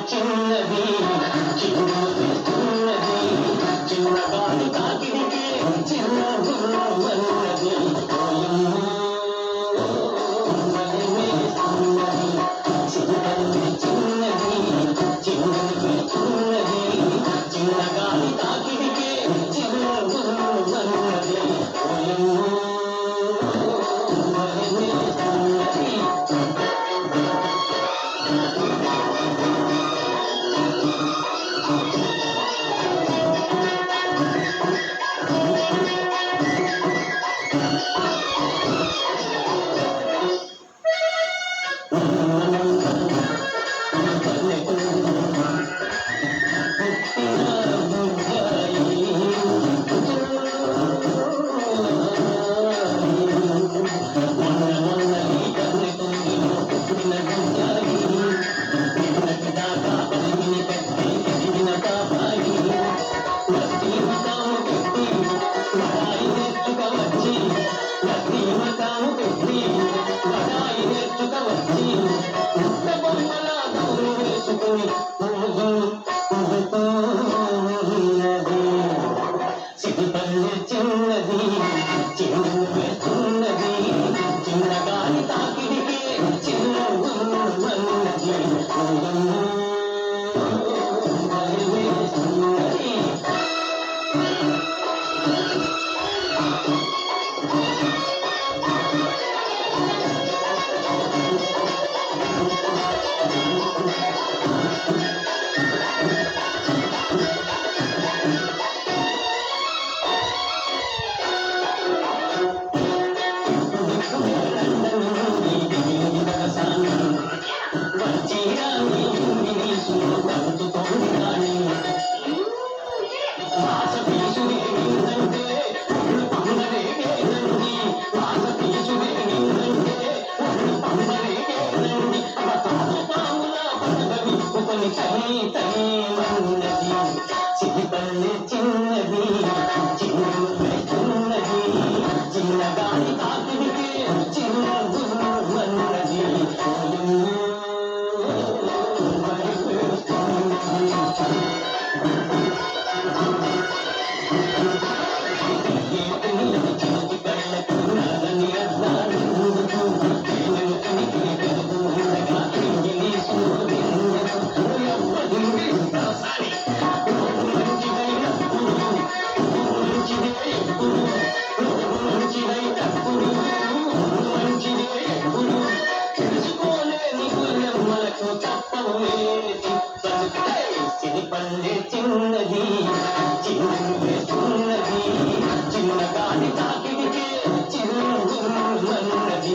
చిన్నది చిన్నది చిన్నది చిన్నగాని తాకిడికి చిన్న గుర్రమన్నది చిన్నది చిన్నది చిన్నది చిన్నది చిన్నగాని తాకిడికి చిన్న గుర్రమన్నది చిన్నది చిన్నది చిన్నది చిన్నగాని తాకిడికి చిన్న గుర్రమన్నది చిన్నది చిన్నది చిన్నది చిన్నగాని తాకిడికి చిన్న గుర్రమన్నది చిన్నది చిన్నది చిన్నది చిన్నగాని తాకిడికి చిన్న గుర్రమన్నది